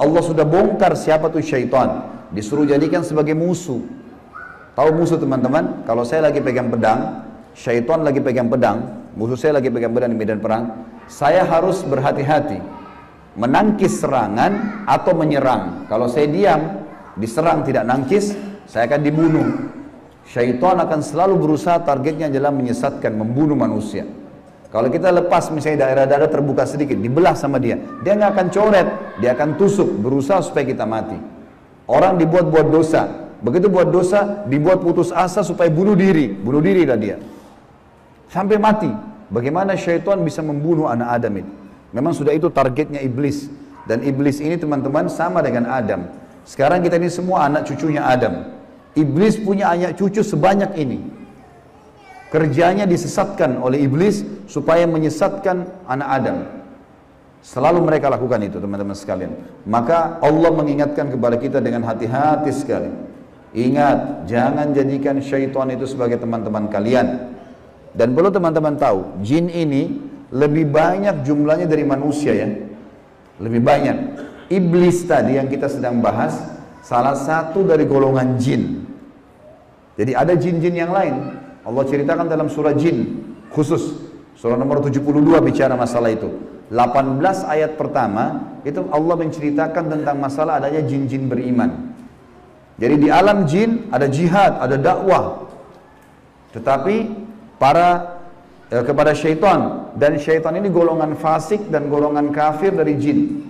Allah sudah bongkar siapa tuh syaitan. Disuruh jadikan sebagai musuh. Tahu musuh teman-teman? Kalau saya lagi pegang pedang, syaitan lagi pegang pedang, musuh saya lagi pegang pedang di medan perang, saya harus berhati-hati menangkis serangan atau menyerang. Kalau saya diam, diserang tidak nangkis, saya akan dibunuh. Syaitan akan selalu berusaha, targetnya adalah menyesatkan, membunuh manusia. Kalau kita lepas misalnya daerah-daerah terbuka sedikit, dibelah sama dia nggak akan coret, dia akan tusuk, berusaha supaya kita mati. Orang dibuat dosa, begitu buat dosa, dibuat putus asa supaya bunuh dirilah dia. Sampai mati. Bagaimana syaitan bisa membunuh anak Adam itu? Memang sudah itu targetnya iblis. Dan iblis ini teman-teman sama dengan Adam. Sekarang kita ini semua anak cucunya Adam. Iblis punya anak cucu sebanyak ini. Kerjanya disesatkan oleh iblis supaya menyesatkan anak Adam. Selalu mereka lakukan itu teman-teman sekalian. Maka Allah mengingatkan kepada kita dengan hati-hati sekali. Ingat, jangan jadikan syaitan itu sebagai teman-teman kalian. Dan perlu teman-teman tahu, jin ini lebih banyak jumlahnya dari manusia ya. Lebih banyak. Iblis tadi yang kita sedang bahas, salah satu dari golongan jin. Jadi ada jin-jin yang lain. Allah ceritakan dalam surah jin khusus. Surah nomor 72 bicara masalah itu. 18 ayat pertama, itu Allah menceritakan tentang masalah adanya jin-jin beriman. Jadi di alam jin ada jihad, ada dakwah. Tetapi kepada syaitan, dan syaitan ini golongan fasik dan golongan kafir dari jin.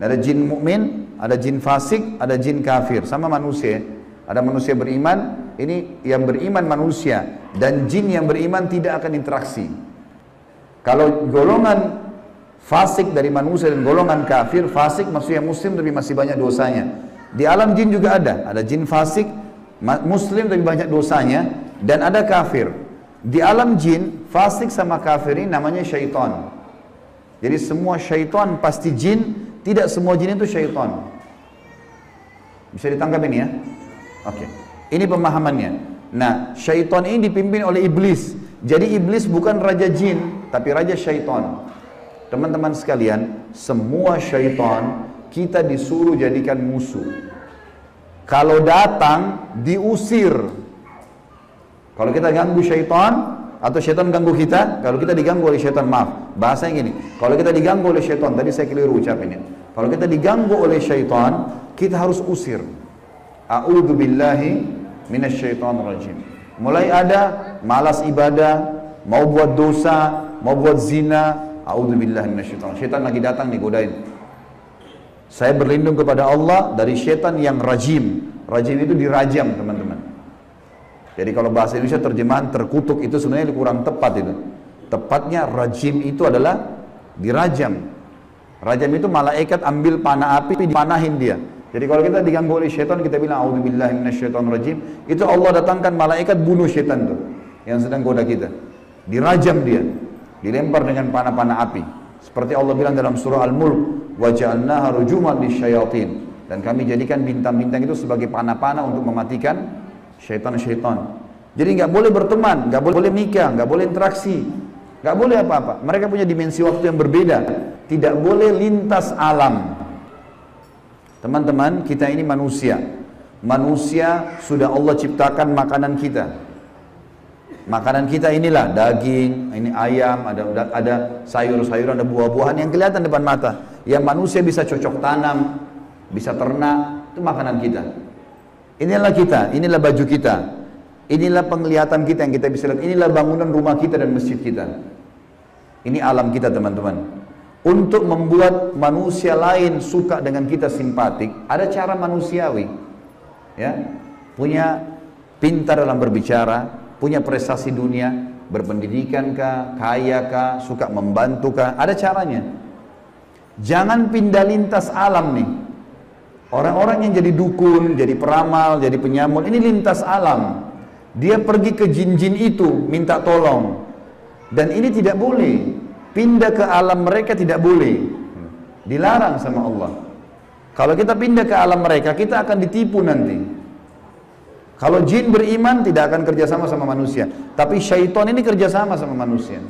Ada jin mukmin, ada jin fasik, ada jin kafir, sama manusia. Ada manusia beriman, ini yang beriman manusia, dan jin yang beriman tidak akan interaksi. Kalau golongan fasik dari manusia dan golongan kafir, fasik maksudnya muslim tapi masih banyak dosanya. Di alam jin juga ada jin fasik, muslim tapi banyak dosanya, dan ada kafir. Di alam jin, fasik sama kafir ini namanya syaitan. Jadi semua syaitan pasti jin, tidak semua jin itu syaitan. Bisa ditangkap ini ya? Oke. Ini pemahamannya. Nah, syaitan ini dipimpin oleh iblis. Jadi iblis bukan raja jin, tapi raja syaitan. Teman-teman sekalian, semua syaitan kita disuruh jadikan musuh. Kalau datang, diusir. Kalau kita ganggu syaitan, atau syaitan ganggu kita, kalau kita diganggu oleh syaitan, maaf, bahasanya gini, kalau kita diganggu oleh syaitan, tadi saya keliru ucapinnya, kalau kita diganggu oleh syaitan, kita harus usir. A'udzu billahi minasyaitonir rajim. Mulai ada malas ibadah, mau buat dosa, mau buat zina, a'udzu billahi minasyaitonir rajim. Syaitan lagi datang nih godain. Saya berlindung kepada Allah dari syaitan yang rajim. Rajim itu dirajam, teman-teman. Jadi kalau bahasa Indonesia terjemahan terkutuk itu sebenarnya kurang tepat itu. Tepatnya rajim itu adalah dirajam. Rajam itu malaikat ambil panah api dipanahin dia. Jadi kalau kita diganggu oleh syaitan, kita bilang a'udzubillahi minasyaitonirrajim, itu Allah datangkan malaikat bunuh syaitan tuh yang sedang goda kita. Dirajam dia, dilempar dengan panah-panah api. Seperti Allah bilang dalam surah Al-Mulk, wa ja'alnaha rujuman lisyayatin, dan kami jadikan bintang-bintang itu sebagai panah-panah untuk mematikan syaitan-syaitan. Jadi nggak boleh berteman, nggak boleh menikah, nggak boleh interaksi, nggak boleh apa-apa. Mereka punya dimensi waktu yang berbeda. Tidak boleh lintas alam. Teman-teman, kita ini manusia. Manusia sudah Allah ciptakan makanan kita. Makanan kita inilah daging, ini ayam, ada sayur-sayuran, ada buah-buahan yang kelihatan depan mata. Yang manusia bisa cocok tanam, bisa ternak, itu makanan kita. Inilah kita, inilah baju kita, inilah penglihatan kita yang kita bisa lihat, inilah bangunan rumah kita dan masjid kita. Ini alam kita teman-teman. Untuk membuat manusia lain suka dengan kita, simpatik, ada cara manusiawi. Ya, punya pintar dalam berbicara, punya prestasi dunia, berpendidikan kah, kaya kah, suka membantu kah, ada caranya. Jangan pindah lintas alam nih. Orang-orang yang jadi dukun, jadi peramal, jadi penyamul, ini lintas alam. Dia pergi ke jin-jin itu, minta tolong. Dan ini tidak boleh. Pindah ke alam mereka tidak boleh. Dilarang sama Allah. Kalau kita pindah ke alam mereka, kita akan ditipu nanti. Kalau jin beriman, tidak akan kerjasama sama manusia. Tapi syaitan ini kerjasama sama manusia.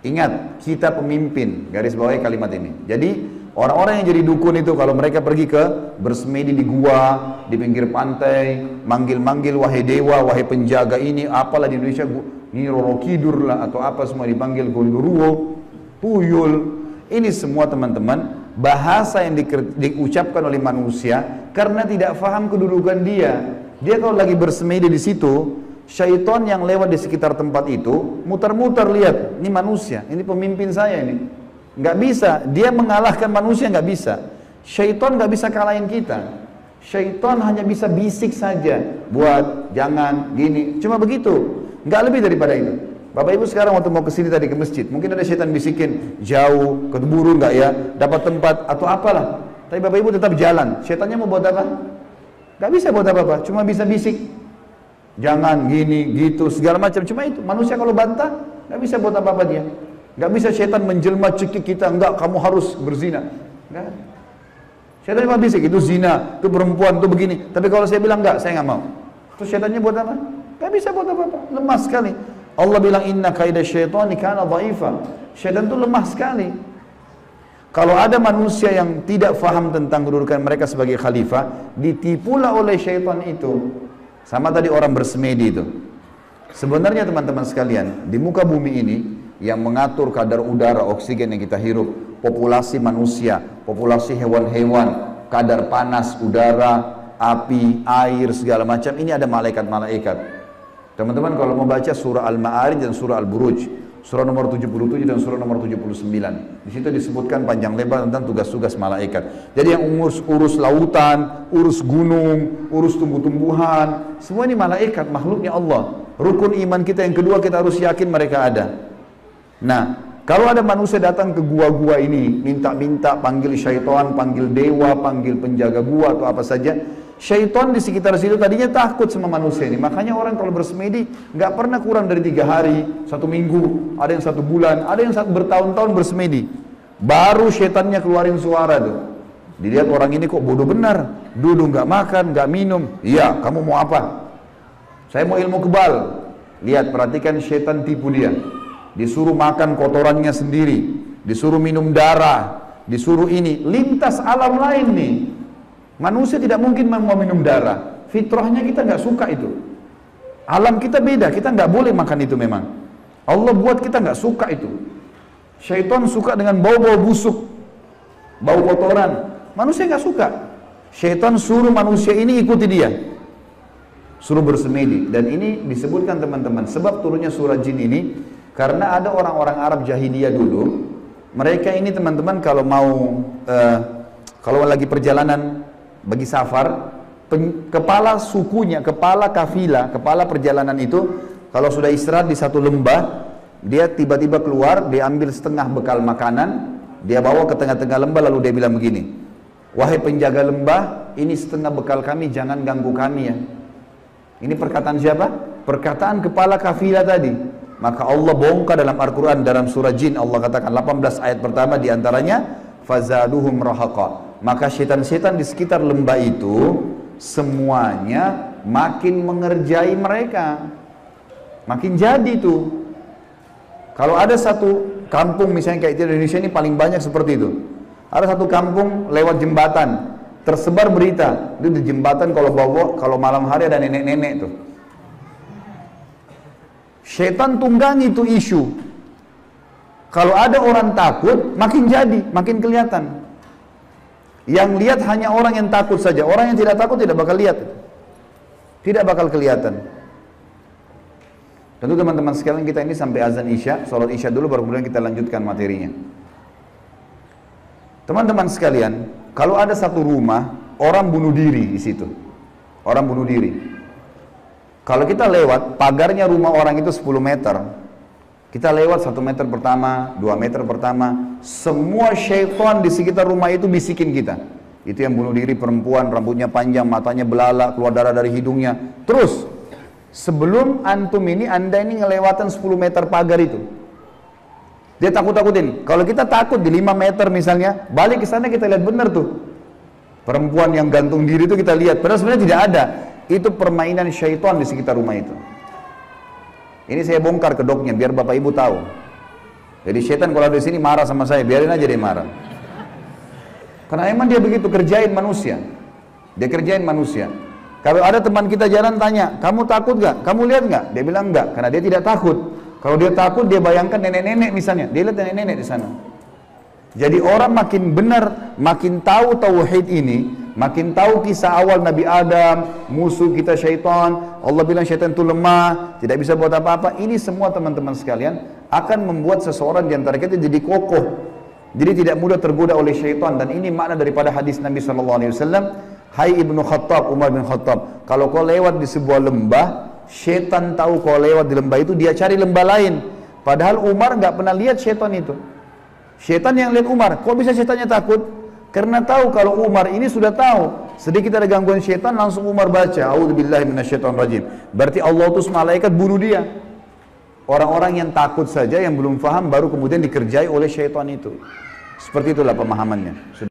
Ingat, kita pemimpin, garis bawahi kalimat ini. Jadi, Orang-orang yang jadi dukun itu kalau mereka pergi ke bersemedi di gua, di pinggir pantai, manggil-manggil wahai dewa, wahai penjaga ini, apalah di Indonesia, ini Roro Kidur lah atau apa semua dipanggil Gondoruo, Tuyul. Ini semua teman-teman bahasa yang diucapkan oleh manusia karena tidak faham kedudukan dia. Dia kalau lagi bersemedi di situ, syaitan yang lewat di sekitar tempat itu muter-muter lihat, ini manusia, ini pemimpin saya ini. Nggak bisa, dia mengalahkan manusia nggak bisa. Syaitan nggak bisa kalahin kita. Syaitan hanya bisa bisik saja, buat jangan gini, cuma begitu, nggak lebih daripada itu. Bapak Ibu sekarang waktu mau kesini tadi ke masjid, mungkin ada syaitan bisikin jauh, keburu nggak ya, dapat tempat atau apalah. Tapi Bapak Ibu tetap jalan. Syaitannya mau buat apa? Nggak bisa buat apa-apa, cuma bisa bisik. Jangan gini, gitu, segala macam. Cuma itu. Manusia kalau bantah, nggak bisa buat apa-apa dia. Nggak bisa syaitan menjelma cekik kita, enggak, kamu harus berzina. Enggak. Syaitan cuma bisik, itu zina, itu perempuan, itu begini. Tapi kalau saya bilang enggak, saya nggak mau. Terus syaitannya buat apa? Nggak bisa buat apa-apa, lemah sekali. Allah bilang inna kaidah syaitani kana dhaifa. Syaitan itu lemah sekali. Kalau ada manusia yang tidak faham tentang kedudukan mereka sebagai khalifah, ditipulah oleh syaitan itu. Sama tadi orang bersemedi itu. Sebenarnya teman-teman sekalian, di muka bumi ini yang mengatur kadar udara oksigen yang kita hirup, populasi manusia, populasi hewan-hewan, kadar panas udara, api, air, segala macam, ini ada malaikat-malaikat. Teman-teman kalau mau baca surah Al-Ma'arij dan surah Al-Buruj, surah nomor 77 dan surah nomor 79, di situ disebutkan panjang lebar tentang tugas-tugas malaikat. Jadi yang urus lautan, urus gunung, urus tumbuh-tumbuhan, semua ini malaikat, makhluknya Allah. Rukun iman kita yang kedua, kita harus yakin mereka ada. Nah, kalau ada manusia datang ke gua-gua ini, minta-minta, panggil syaitan, panggil dewa, panggil penjaga gua atau apa saja, syaitan di sekitar situ tadinya takut sama manusia ini. Makanya orang kalau bersemedi nggak pernah kurang dari 3 hari, 1 minggu, ada yang 1 bulan, ada yang bertahun-tahun bersemedi. Baru syaitannya keluarin suara tuh. Dilihat orang ini kok bodoh benar, duduk nggak makan, nggak minum. Iya, kamu mau apa? Saya mau ilmu kebal. Lihat, perhatikan syaitan tipu dia. Disuruh makan kotorannya sendiri, disuruh minum darah, disuruh ini, lintas alam lain nih. Manusia tidak mungkin mau minum darah, fitrahnya kita nggak suka itu. Alam kita beda, kita nggak boleh makan itu memang. Allah buat kita nggak suka itu. Syaitan suka dengan bau-bau busuk, bau kotoran. Manusia nggak suka. Syaitan suruh manusia ini ikuti dia, suruh bersemedi. Dan ini disebutkan teman-teman, sebab turunnya surah jin ini karena ada orang-orang Arab jahiliyah dulu, mereka ini teman-teman kalau mau kalau lagi perjalanan bagi safar, kepala sukunya, kepala kafilah, kepala perjalanan itu kalau sudah istirahat di satu lembah, dia tiba-tiba keluar, dia ambil setengah bekal makanan, dia bawa ke tengah-tengah lembah, lalu dia bilang begini, wahai penjaga lembah, ini setengah bekal kami, jangan ganggu kami ya. Ini perkataan siapa? Perkataan kepala kafilah tadi. Maka Allah bongkar dalam Al-Quran, dalam surah Jin, Allah katakan 18 ayat pertama diantaranya, fazaduhum rahaqa. Maka syaitan-syaitan di sekitar lembah itu semuanya makin mengerjai mereka, makin jadi tuh. Kalau ada satu kampung misalnya kayak di Indonesia ini paling banyak seperti itu. Ada satu kampung lewat jembatan, tersebar berita, itu di jembatan kalau malam hari ada nenek-nenek tuh. Syaitan tunggangi itu isu. Kalau ada orang takut, makin jadi, makin kelihatan. Yang lihat hanya orang yang takut saja. Orang yang tidak takut tidak bakal lihat. Tidak bakal kelihatan. Tentu teman-teman sekalian, kita ini sampai azan Isya, sholat Isya dulu baru kemudian kita lanjutkan materinya. Teman-teman sekalian, kalau ada satu rumah, orang bunuh diri di situ. Orang bunuh diri. Kalau kita lewat, pagarnya rumah orang itu 10 meter. Kita lewat 1 meter pertama, 2 meter pertama, semua syaitan di sekitar rumah itu bisikin kita. Itu yang bunuh diri perempuan, rambutnya panjang, matanya belalak, keluar darah dari hidungnya. Terus, sebelum antum ini, anda ini ngelewatan 10 meter pagar itu. Dia takut-takutin. Kalau kita takut di 5 meter misalnya, balik ke sana kita lihat benar tuh. Perempuan yang gantung diri itu kita lihat, padahal sebenarnya tidak ada. Itu permainan syaitan di sekitar rumah itu. Ini saya bongkar kedoknya biar Bapak Ibu tahu. Jadi syaitan kalau ada di sini marah sama saya, biarin aja dia marah. Karena emang dia begitu kerjain manusia. Dia kerjain manusia. Kalau ada teman kita jalan tanya, kamu takut gak? Kamu lihat gak? Dia bilang enggak, karena dia tidak takut. Kalau dia takut, dia bayangkan nenek-nenek misalnya. Dia lihat nenek-nenek di sana. Jadi orang makin benar, makin tahu tauhid ini, makin tahu kisah awal Nabi Adam, musuh kita syaitan, Allah bilang syaitan itu lemah, tidak bisa buat apa-apa. Ini semua teman-teman sekalian akan membuat seseorang di antara kita jadi kokoh. Jadi tidak mudah tergoda oleh syaitan. Dan ini makna daripada hadis Nabi SAW. Hai Ibnu Khattab, Umar bin Khattab, kalau kau lewat di sebuah lembah, syaitan tahu kau lewat di lembah itu, dia cari lembah lain. Padahal Umar nggak pernah lihat syaitan itu. Syaitan yang lihat Umar. Kok bisa syaitannya takut? Karena tahu kalau Umar ini sudah tahu. Sedikit ada gangguan syaitan, langsung Umar baca, A'udzubillahi minasyaitonirrajim. Berarti Allah utus malaikat bunuh dia. Orang-orang yang takut saja, yang belum faham, baru kemudian dikerjai oleh syaitan itu. Seperti itulah pemahamannya.